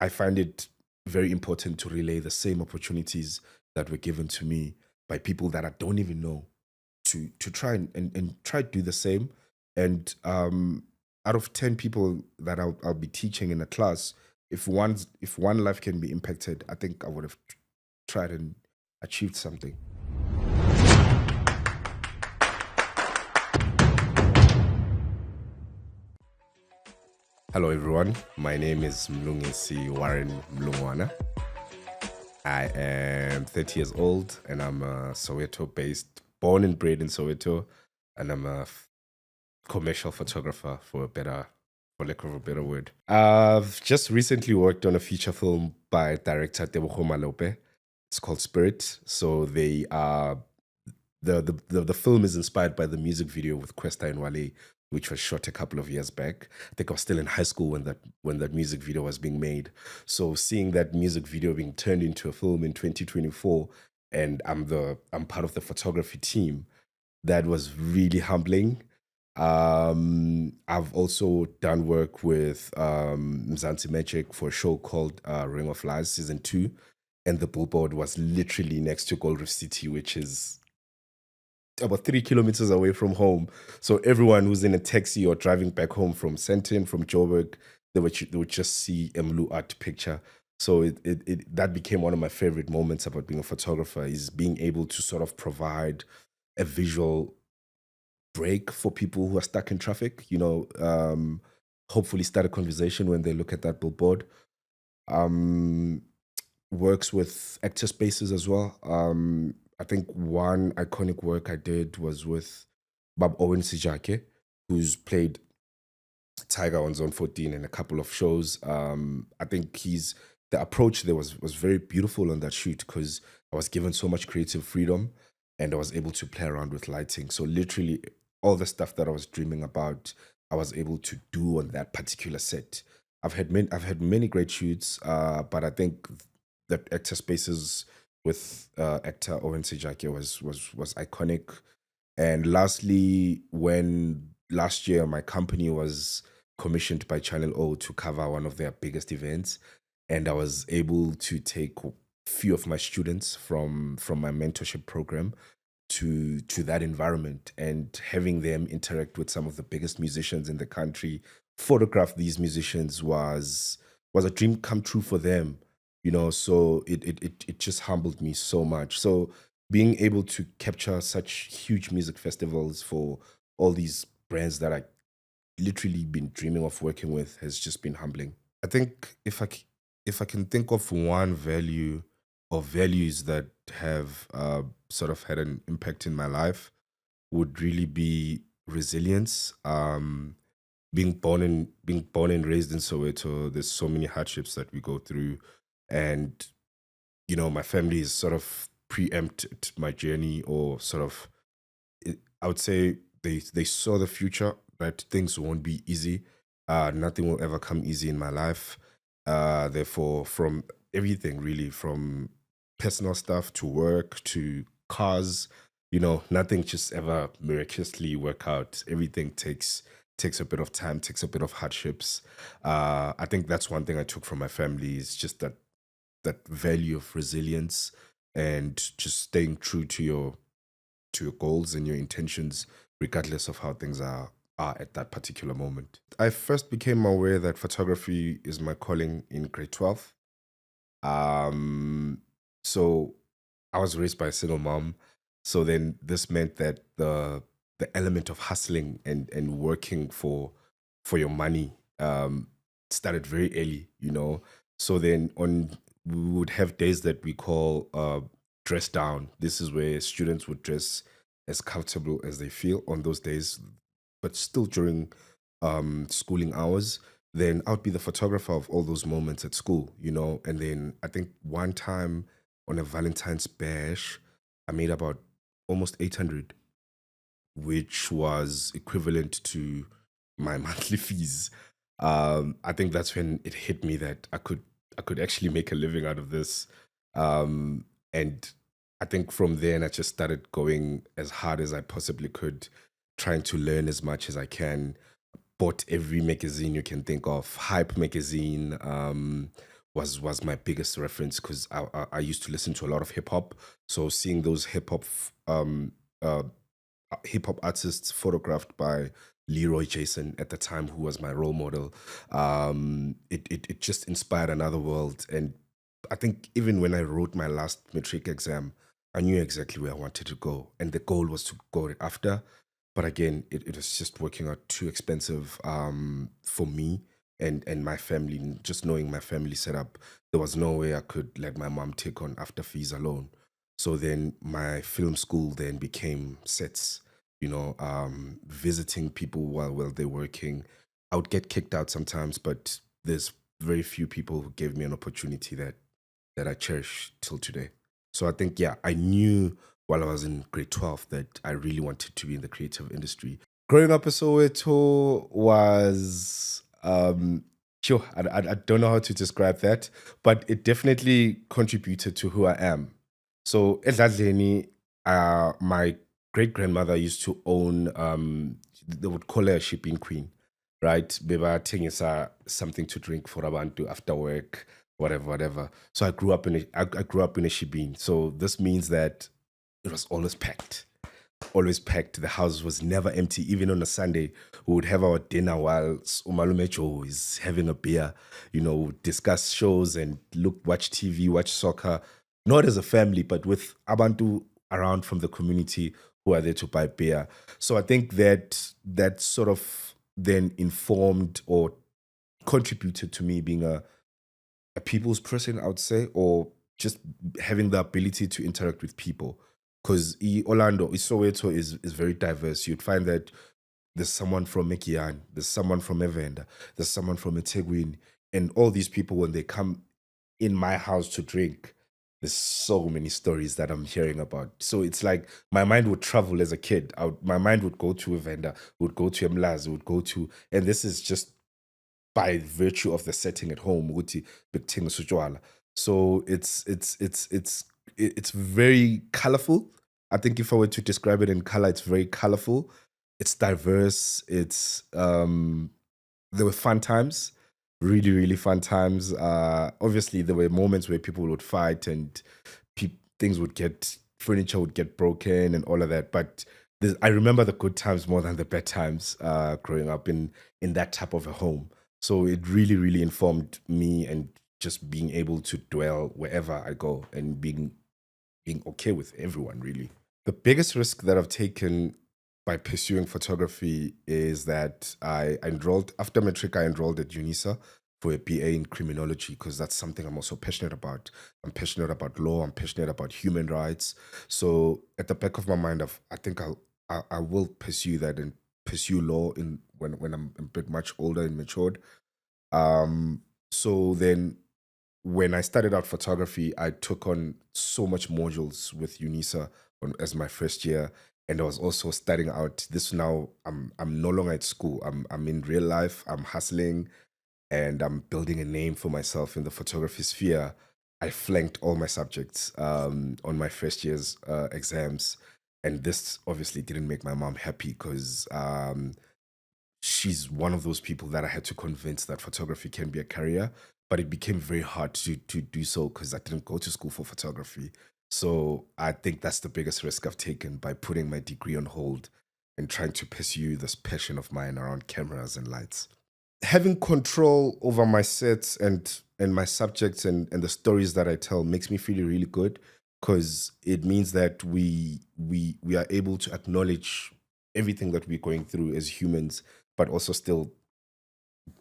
I find it very important to relay the same opportunities that were given to me by people that I don't even know to try and try to do the same. And out of 10 people that I'll be teaching in a class, if one life can be impacted, I think I would have tried and achieved something. Hello everyone, my name is Mlungisi Mlungwana. I am 30 years old and I'm a Soweto based, born and bred in Soweto, and I'm a commercial photographer for lack of a better word. I've just recently worked on a feature film by director Tebogo Malope. It's called Spirit. So they are the film is inspired by the music video with Questa and Wale, which was shot a couple of years back. I think I was still in high school when that music video was being made. So seeing that music video being turned into a film in 2024, and I'm part of the photography team, that was really humbling. I've also done work with Mzansi Magic for a show called Ring of Lies season 2, and the billboard was literally next to Gold Reef City, which is about 3 kilometers away from home. So everyone who's in a taxi or driving back home from Sentin, from Joburg, they would just see a MluArt picture. So that became one of my favorite moments about being a photographer, is being able to sort of provide a visual break for people who are stuck in traffic. Hopefully start a conversation when they look at that billboard. Um, Works with actor spaces as well. I think one iconic work I did was with Bob Owen Sijake, who's played Tiger on Zone 14 in a couple of shows. I think the approach there was very beautiful on that shoot because I was given so much creative freedom and I was able to play around with lighting. So literally all the stuff that I was dreaming about, I was able to do on that particular set. I've had many great shoots, but I think that actor spaces with actor Owen Sejake was iconic. And lastly, when last year my company was commissioned by Channel O to cover one of their biggest events, and I was able to take a few of my students from my mentorship program to that environment, and having them interact with some of the biggest musicians in the country, photograph these musicians was a dream come true for them. So it just humbled me so much. So being able to capture such huge music festivals for all these brands that I literally been dreaming of working with has just been humbling. I think if I can think of one value or values that have sort of had an impact in my life, would really be resilience. Being born and raised in Soweto, there's so many hardships that we go through, and my family is sort of preempted my journey, or sort of, I would say they saw the future, that things won't be easy. Nothing will ever come easy in my life. Therefore, from everything really, from personal stuff to work to cars, nothing just ever miraculously work out. Everything takes a bit of time, takes a bit of hardships. I think that's one thing I took from my family, is just that value of resilience and just staying true to your goals and your intentions, regardless of how things are at that particular moment. I first became aware that photography is my calling in grade 12. So I was raised by a single mom. So then this meant that the element of hustling and working for your money started very early. So then we would have days that we call dress down. This is where students would dress as comfortable as they feel on those days, but still during schooling hours. Then I would be the photographer of all those moments at school. And then I think one time on a Valentine's bash, I made about almost 800, which was equivalent to my monthly fees. I think that's when it hit me that I could actually make a living out of this. And I think from then I just started going as hard as I possibly could, trying to learn as much as I can. Bought every magazine you can think of, Hype magazine, was my biggest reference because I used to listen to a lot of hip hop. So seeing those uh, hip hop artists photographed by Leroy Jason at the time, who was my role model, it just inspired another world. And I think even when I wrote my last matric exam, I knew exactly where I wanted to go, and the goal was to go after. But again, it was just working out too expensive for me and my family. Just knowing my family setup, there was no way I could let my mom take on after fees alone. So then my film school then became sets, visiting people while they're working. I would get kicked out sometimes, but there's very few people who gave me an opportunity that I cherish till today. So I think, yeah, I knew while I was in grade 12 that I really wanted to be in the creative industry. Growing up in Soweto was, sure, I don't know how to describe that, but it definitely contributed to who I am. So Edladleni, my great grandmother used to own, they would call her a shipping queen, right? Beba Tingisa, something to drink for abantu after work, whatever, whatever. So I grew up in a shibin. So this means that it was always packed, always packed. The house was never empty. Even on a Sunday, we would have our dinner while Umalumecho is having a beer, discuss shows and watch TV, watch soccer, not as a family, but with Abantu around from the community who are there to buy beer. So I think that sort of then informed or contributed to me being a people's person, I would say, or just having the ability to interact with people. Because Orlando, Soweto is very diverse. You'd find that there's someone from Mekian, there's someone from Evenda, there's someone from Etegwin, and all these people, when they come in my house to drink, there's so many stories that I'm hearing about. So it's like my mind would travel as a kid. My mind would go to Evenda, would go to Mlaz, would go to, and this is just by virtue of the setting at home ukuthi bekuthengiswa utshwala. So it's very colorful. I think if I were to describe it in color, it's very colorful, it's diverse, it's there were fun times, really really fun times. Obviously there were moments where people would fight and things would get, furniture would get broken and all of that, but I remember the good times more than the bad times growing up in that type of a home. So it really, really informed me and just being able to dwell wherever I go and being okay with everyone, really. The biggest risk that I've taken by pursuing photography is that I enrolled, after matric, I enrolled at UNISA for a BA in criminology because that's something I'm also passionate about. I'm passionate about law, I'm passionate about human rights. So at the back of my mind, I think I will pursue that and pursue law in when I'm a bit much older and matured. So then when I started out photography, I took on so much modules with UNISA as my first year. And I was also starting out this now. I'm no longer at school. I'm in real life. I'm hustling and I'm building a name for myself in the photography sphere. I flanked all my subjects on my first year's exams. And this obviously didn't make my mom happy because she's one of those people that I had to convince that photography can be a career, but it became very hard to do so because I didn't go to school for photography. So I think that's the biggest risk I've taken by putting my degree on hold and trying to pursue this passion of mine around cameras and lights. Having control over my sets and my subjects and the stories that I tell makes me feel really good because it means that we are able to acknowledge everything that we're going through as humans, but also still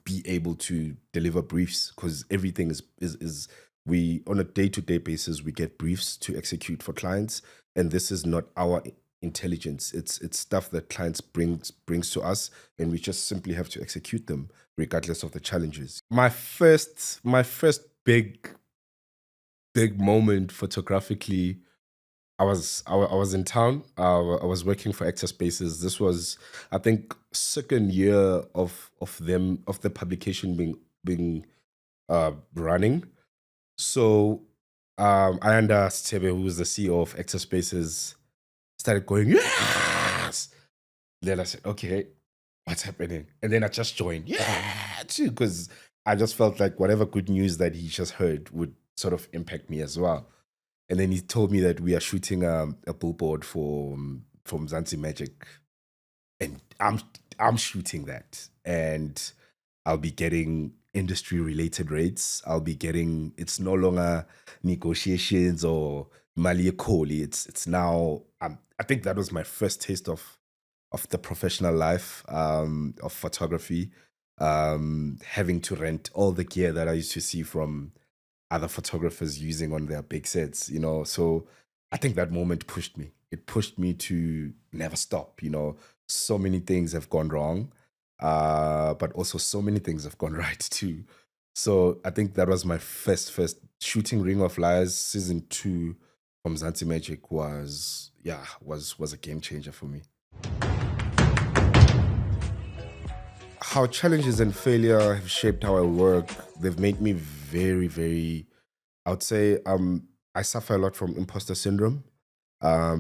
be able to deliver briefs because everything is we on a day-to-day basis we get briefs to execute for clients, and this is not our intelligence, it's stuff that clients brings to us, and we just simply have to execute them regardless of the challenges. My first big moment photographically, I was in town. I was working for Actor Spaces. This was, I think, second year of the publication being running. So I under Stebe, who's the CEO of Actor Spaces, started going yes. Then I said, okay, what's happening? And then I just joined, yeah, too, because I just felt like whatever good news that he just heard would sort of impact me as well. And then he told me that we are shooting a billboard for from Mzansi Magic, and I'm shooting that, and I'll be getting industry related rates. I'll be getting, it's no longer negotiations or mali Koli. It's now I think that was my first taste of the professional life of photography. Having to rent all the gear that I used to see from other photographers using on their big sets, you know. So I think that moment pushed me. It pushed me to never stop, you know. So many things have gone wrong, but also so many things have gone right too. So I think that was my first shooting Ring of Liars season 2 from Zanti Magic was, yeah, was a game changer for me. How challenges and failure have shaped how I work, they've made me very, very, I would say I suffer a lot from imposter syndrome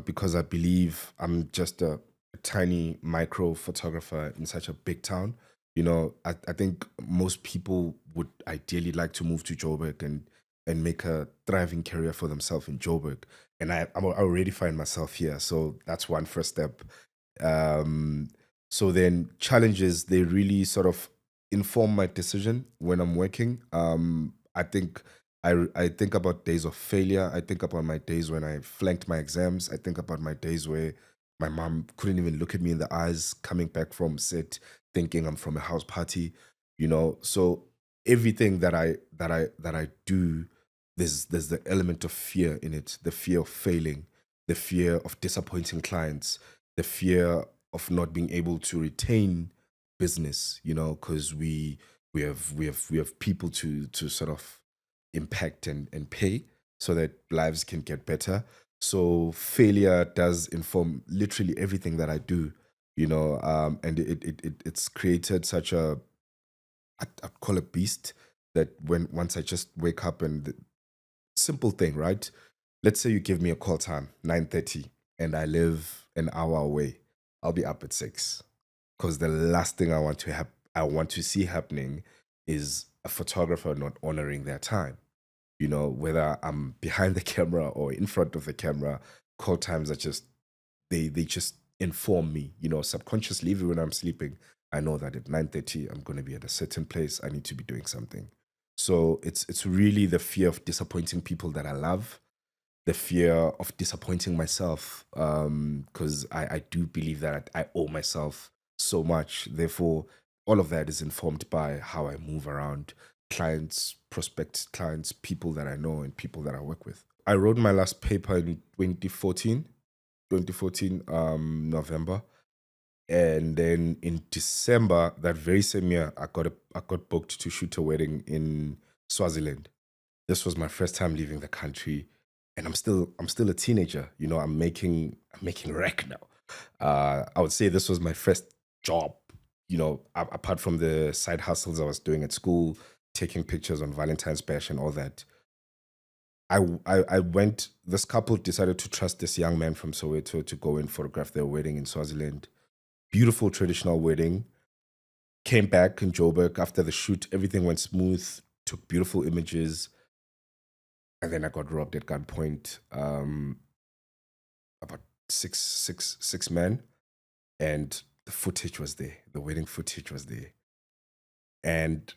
because I believe I'm just a tiny micro photographer in such a big town. You know, I think most people would ideally like to move to Joburg and make a thriving career for themselves in Joburg. And I already find myself here. So that's one first step. Um, so then challenges, they really sort of inform my decision when I'm working. I think I think about days of failure. I think about my days when I flanked my exams. I think about my days where my mom couldn't even look at me in the eyes coming back from set, thinking I'm from a house party, you know. So everything that I do, there's the element of fear in it, the fear of failing, the fear of disappointing clients, the fear of not being able to retain business, you know, because we have people to sort of impact and pay so that lives can get better. So failure does inform literally everything that I do, you know, and it's created such a, I'd call it beast, that when once I just wake up and simple thing, right? Let's say you give me a call time 9:30 and I live an hour away. I'll be up at 6 because the last thing I want to see happening is a photographer not honoring their time. You know, whether I'm behind the camera or in front of the camera, call times are just, they just inform me, you know, subconsciously. Even when I'm sleeping, I know that at 9:30 I'm going to be at a certain place. I need to be doing something. So it's really the fear of disappointing people that I love, the fear of disappointing myself, because I do believe that I owe myself so much. Therefore, all of that is informed by how I move around clients, prospects, clients, people that I know, and people that I work with. I wrote my last paper in 2014, November. And then in December, that very same year, I got booked to shoot a wedding in Swaziland. This was my first time leaving the country, and I'm still a teenager. You know, I'm making rec now. I would say this was my first job. You know, apart from the side hustles I was doing at school, taking pictures on Valentine's Bash and all that. I went. This couple decided to trust this young man from Soweto to go and photograph their wedding in Swaziland. Beautiful traditional wedding. Came back in Joburg after the shoot. Everything went smooth. Took beautiful images, and then I got robbed at gunpoint. About six men, and the footage was there. The wedding footage was there, and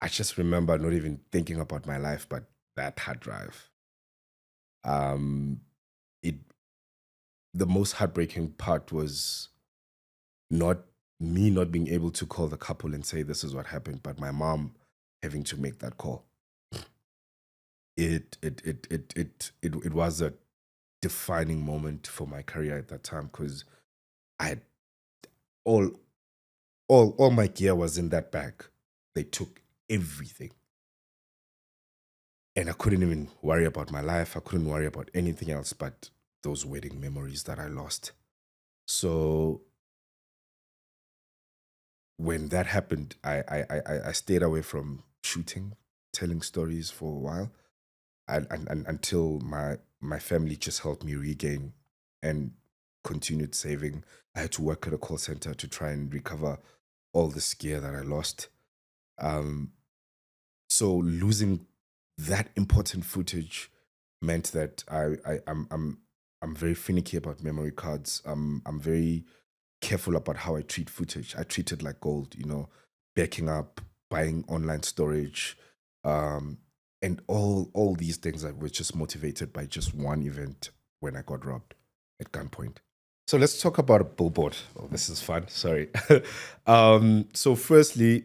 I just remember not even thinking about my life, but that hard drive. Um, it The most heartbreaking part was not me not being able to call the couple and say this is what happened, but my mom having to make that call. It was a defining moment for my career at that time because I had all all my gear was in that bag. They took everything, and I couldn't even worry about my life. I couldn't worry about anything else but those wedding memories that I lost. So when that happened, I stayed away from shooting, telling stories for a while, and until my family just helped me regain and continued saving. I had to work at a call center to try and recover all this gear that I lost. Um, So losing that important footage meant that I'm very finicky about memory cards. I'm very careful about how I treat footage. I treat it like gold, backing up, buying online storage, um, and all these things that were just motivated by just one event when I got robbed at gunpoint. So let's talk about a billboard. Oh, this is fun. Sorry. So firstly,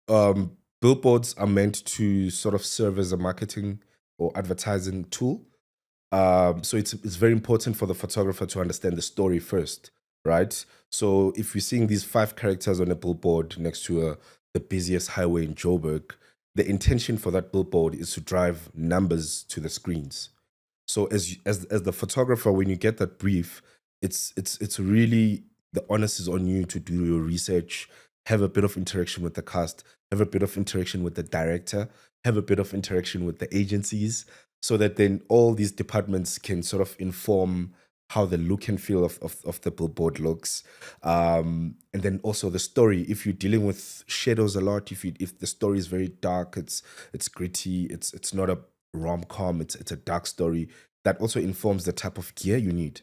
billboards are meant to sort of serve as a marketing or advertising tool. So it's very important for the photographer to understand the story first, right? So if we're seeing these five characters on a billboard next to the busiest highway in Joburg, the intention for that billboard is to drive numbers to the screens. So as the photographer, when you get that brief, it's really the onus is on you to do your research, have a bit of interaction with the cast, have a bit of interaction with the director, have a bit of interaction with the agencies, so that then all these departments can sort of inform how the look and feel of the billboard looks. And then also the story. If you're dealing with shadows a lot, if the story is very dark, it's gritty, it's not a rom-com, it's a dark story. That also informs the type of gear you need,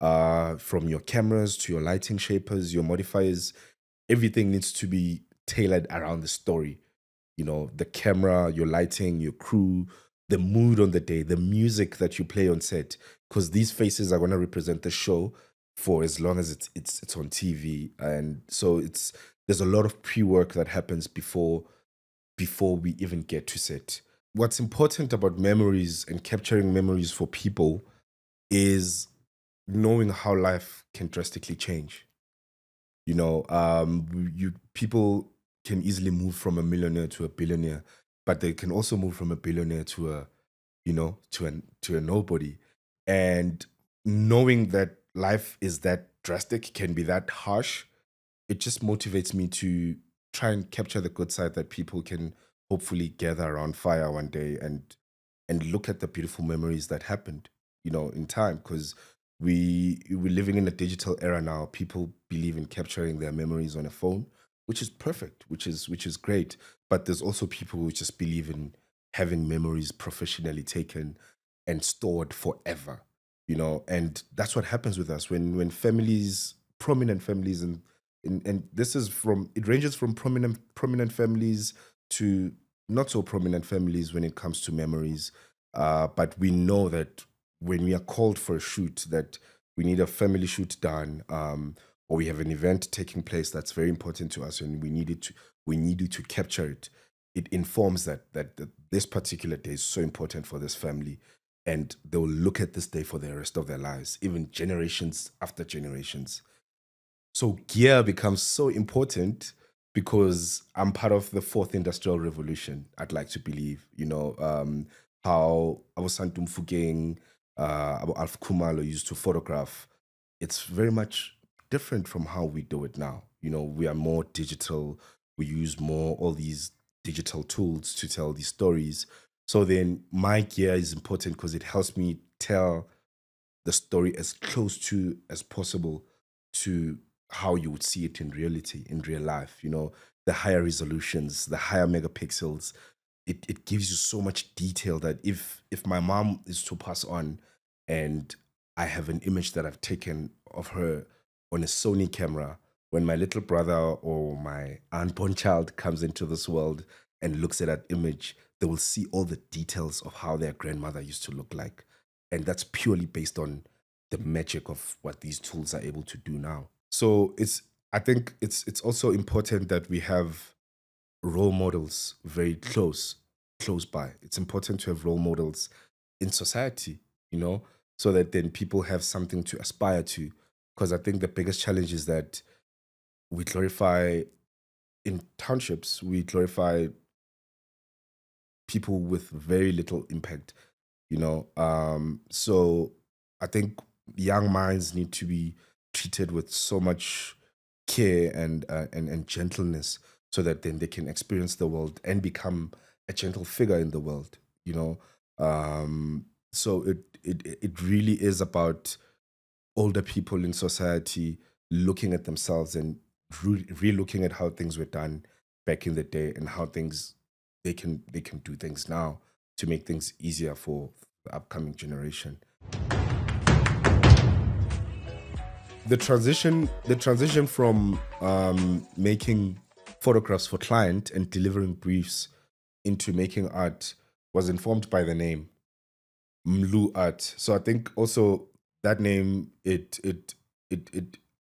from your cameras to your lighting shapers, your modifiers. Everything needs to be tailored around the story. The camera, your lighting, your crew, the mood on the day, the music that you play on set, because these faces are going to represent the show for as long as it's on TV. And so there's a lot of pre-work that happens before we even get to set. What's important about memories and capturing memories for people is knowing how life can drastically change. You people can easily move from a millionaire to a billionaire, but they can also move from a billionaire to a nobody. And knowing that life is that drastic, can be that harsh, it just motivates me to try and capture the good side, that people can hopefully gather around fire one day and look at the beautiful memories that happened, in time. Because we're living in a digital era now. People believe in capturing their memories on a phone, which is perfect, which is great. But there's also people who just believe in having memories professionally taken and stored forever. And that's what happens with us when families, prominent families, and this is from, it ranges from prominent families to not so prominent families when it comes to memories. But we know that when we are called for a shoot, that we need a family shoot done, or we have an event taking place that's very important to us, and we needed to capture it. It informs that this particular day is so important for this family, and they'll look at this day for the rest of their lives, even generations after generations. So gear becomes so important because I'm part of the fourth industrial revolution. I'd like to believe, how Abosantum Fugeng, Alf Kumalo used to photograph. It's very much different from how we do it now. We are more digital. We use more all these digital tools to tell these stories. So then my gear is important because it helps me tell the story as close to as possible to how you would see it in reality, in real life. The higher resolutions, the higher megapixels, it gives you so much detail that if my mom is to pass on and I have an image that I've taken of her on a Sony camera, when my little brother or my unborn child comes into this world and looks at that image, they will see all the details of how their grandmother used to look like. And that's purely based on the magic of what these tools are able to do now. So I think it's also important that we have role models very close by. It's important to have role models in society, you know, so that then people have something to aspire to. Because I think the biggest challenge is that we glorify, in townships, we glorify people with very little impact, So I think young minds need to be treated with so much care and gentleness, so that then they can experience the world and become a gentle figure in the world, you know. So it really is about older people in society looking at themselves and re-looking at how things were done back in the day and how things they can do things now to make things easier for the upcoming generation. The transition from making photographs for client and delivering briefs into making art was informed by the name MluArt. So I think also that name it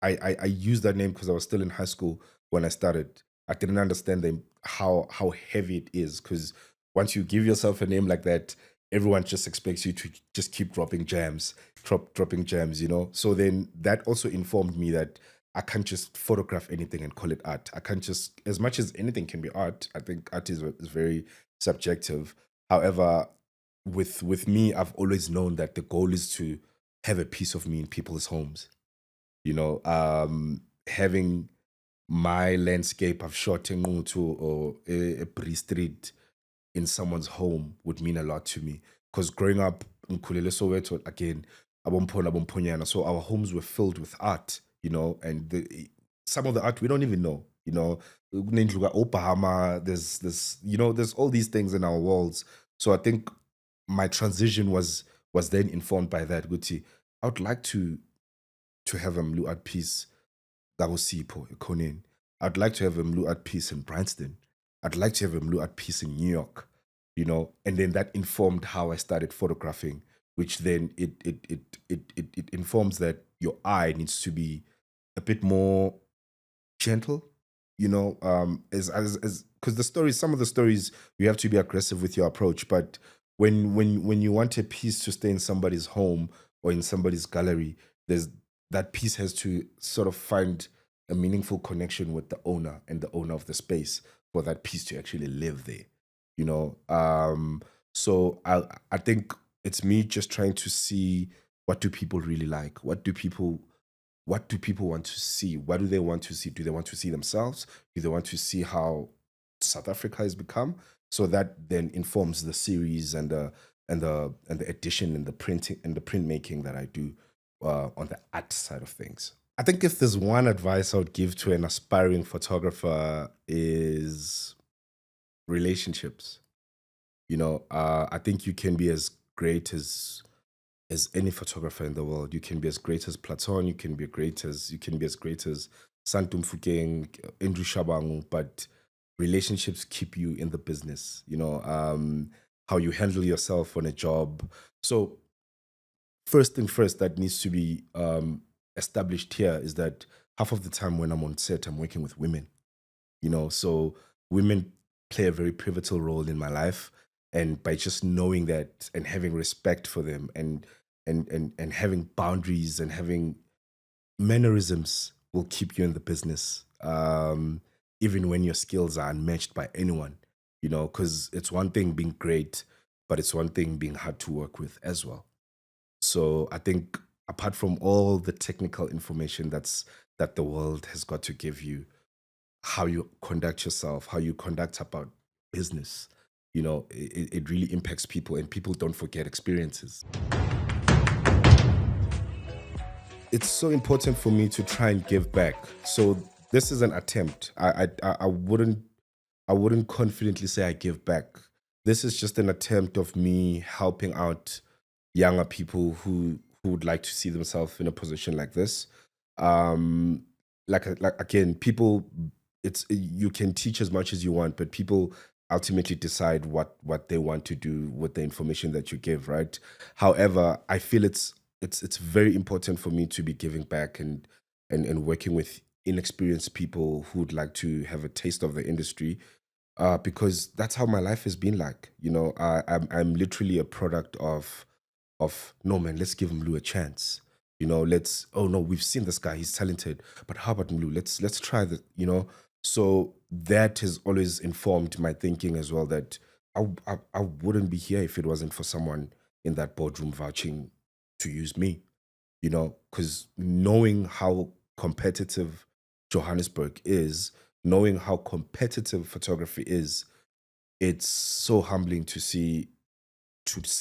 I used that name because I was still in high school when I started. I didn't understand how heavy it is, because once you give yourself a name like that, everyone just expects you to just keep dropping jams, dropping gems, you know. So then that also informed me that I can't just photograph anything and call it art. I can't just, as much as anything can be art. I think art is very subjective. However, with me, I've always known that the goal is to have a piece of me in people's homes. You know, having my landscape I've shot in Ngutu or a Bree Street in someone's home would mean a lot to me. Because growing up in Kulele Soweto, again, Abompona, Abomponyana, so our homes were filled with art, you know, and some of the art we don't even know, you know. Kunendlu Opahama, there's this, you know, there's all these things in our walls. So I think my transition was then informed by that. Guti, I would like to have a MluArt piece that was Sipho, Conan. I'd like to have a MluArt piece in Bryanston. I'd like to have a MluArt piece in New York, you know, and then that informed how I started photographing, which then it informs that your eye needs to be a bit more gentle, you know, as because the stories, some of the stories, you have to be aggressive with your approach, but when you want a piece to stay in somebody's home or in somebody's gallery, there's that piece has to sort of find a meaningful connection with the owner and the owner of the space for that piece to actually live there, you know. So I think it's me just trying to see, what do people really like, what do people want to see? What do they want to see? Do they want to see themselves? Do they want to see how South Africa has become? So that then informs the series and the edition and the printing and the printmaking that I do on the art side of things. I think if there's one advice I would give to an aspiring photographer is relationships. You know, I think you can be as great as any photographer in the world. You can be as great as Platon, you can be as great as Santum Fukeng, Andrew Shabangu, but relationships keep you in the business, you know, how you handle yourself on a job. So first thing first that needs to be established here is that half of the time when I'm on set, I'm working with women, you know. So women play a very pivotal role in my life, and by just knowing that and having respect for them and having boundaries and having mannerisms will keep you in the business, even when your skills are unmatched by anyone, you know, because it's one thing being great, but it's one thing being hard to work with as well. So I think, apart from all the technical information that the world has got to give you, how you conduct yourself, how you conduct about business, you know, it really impacts people, and people don't forget experiences. It's so important for me to try and give back. So this is an attempt. I wouldn't confidently say I give back. This is just an attempt of me helping out younger people who would like to see themselves in a position like this. Um, like again, people, it's, you can teach as much as you want, but people ultimately decide what they want to do with the information that you give, right? However, I feel it's very important for me to be giving back and working with inexperienced people who would like to have a taste of the industry, because that's how my life has been like. You know, I'm literally a product of, no man, let's give Mlu a chance. You know, let's, oh no, we've seen this guy, he's talented, but how about Mlu? Let's try that. You know, so that has always informed my thinking as well. That I wouldn't be here if it wasn't for someone in that boardroom vouching to use me. You know, because knowing how competitive Johannesburg is, knowing how competitive photography is, it's so humbling to see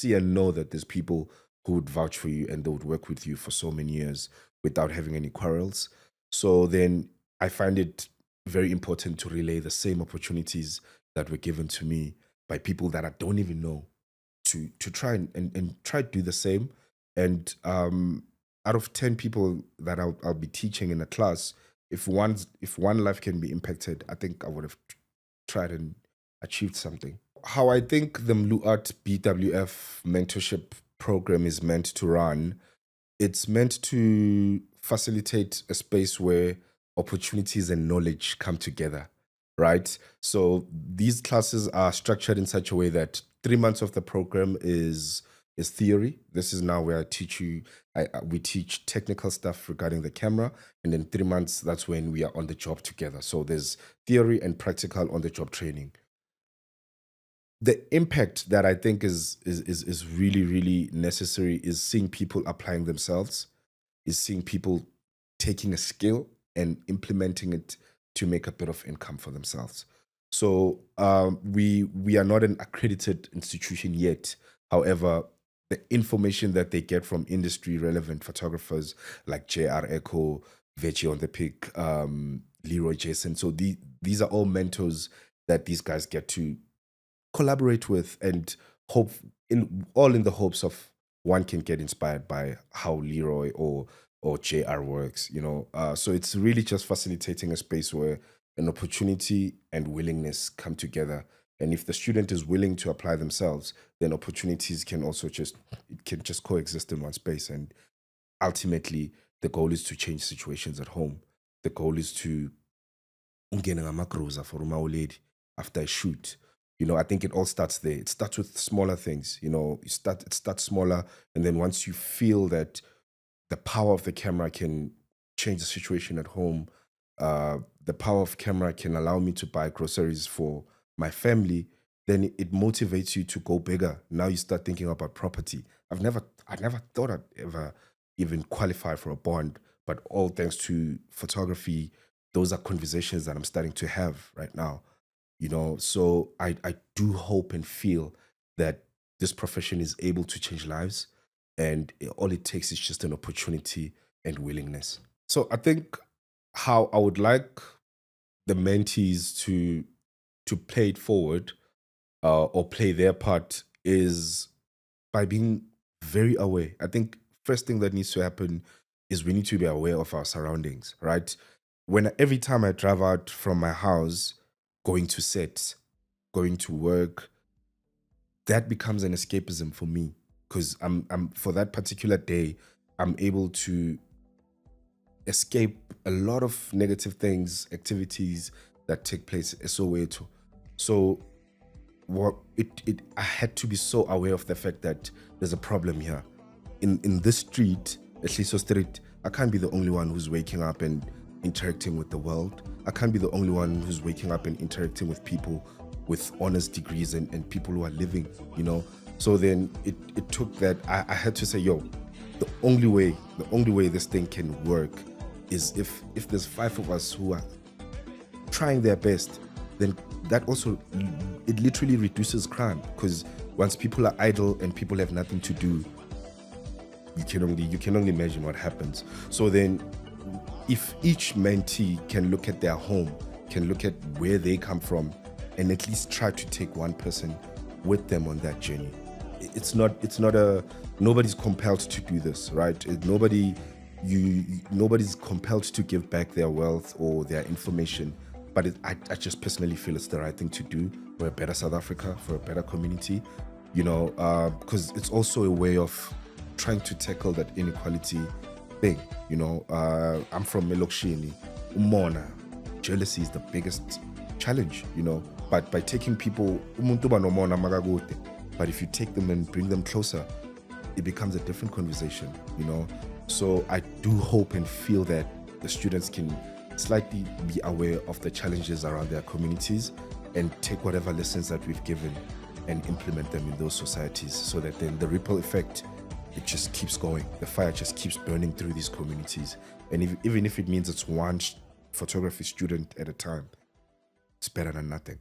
and know that there's people who would vouch for you and they would work with you for so many years without having any quarrels. So then I find it very important to relay the same opportunities that were given to me. by people that I don't even know to try and try to do the same. And out of 10 people that I'll be teaching in a class, if one life can be impacted, I think I would have tried and achieved something. How I think the MluArt BWF mentorship program is meant to run, it's meant to facilitate a space where opportunities and knowledge come together, right? So these classes are structured in such a way that 3 months of the program is theory. This is now where I teach you. We teach technical stuff regarding the camera, and then 3 months, that's when we are on the job together. So there's theory and practical on the job training. The impact that I think is really really necessary is seeing people applying themselves, is seeing people taking a skill and implementing it to make a bit of income for themselves. So we are not an accredited institution yet. However, the information that they get from industry relevant photographers like JR Echo, Veggie on the Pic, Leroy Jason. So these are all mentors that these guys get to collaborate with and hope in the hopes of one can get inspired by how Leroy or JR works, so it's really just facilitating a space where an opportunity and willingness come together. And if the student is willing to apply themselves, then opportunities can also just coexist in one space. And ultimately, the goal is to change situations at home. The goal is to ungena ngamakroza for uma lady after I shoot. I think it all starts there. It starts with smaller things. It starts smaller, and then once you feel that the power of the camera can change the situation at home, the power of camera can allow me to buy groceries for my family, then it motivates you to go bigger. Now you start thinking about property. I never thought I'd ever even qualify for a bond, but all thanks to photography, those are conversations that I'm starting to have right now. So I do hope and feel that this profession is able to change lives, and all it takes is just an opportunity and willingness. So I think how I would like the mentees to play it forward, or play their part, is by being very aware. I think first thing that needs to happen is we need to be aware of our surroundings, right? Every time I drive out from my house, going to sets, going to work, that becomes an escapism for me, because I'm for that particular day, I'm able to escape a lot of negative things, activities that take place at Soweto. So I had to be so aware of the fact that there's a problem here. In this street, at least street, I can't be the only one who's waking up and interacting with the world. I can't be the only one who's waking up and interacting with people with honors degrees and people who are living, So then it took that. I had to say, yo, the only way this thing can work is if there's 5 of us who are trying their best, then that also, it literally reduces crime, because once people are idle and people have nothing to do, you can only imagine what happens. So then if each mentee can look at their home, can look at where they come from, and at least try to take one person with them on that journey. Nobody's compelled to do this, right? Nobody's compelled to give back their wealth or their information, but I just personally feel it's the right thing to do for a better South Africa, for a better community, because it's also a way of trying to tackle that inequality thing. I'm from Melokshini, Umona. Jealousy is the biggest challenge, but by taking people, but if you take them and bring them closer, it becomes a different conversation, So I do hope and feel that the students can slightly be aware of the challenges around their communities and take whatever lessons that we've given and implement them in those societies, so that then the ripple effect, it just keeps going. The fire just keeps burning through these communities. And even if it means it's one photography student at a time, it's better than nothing.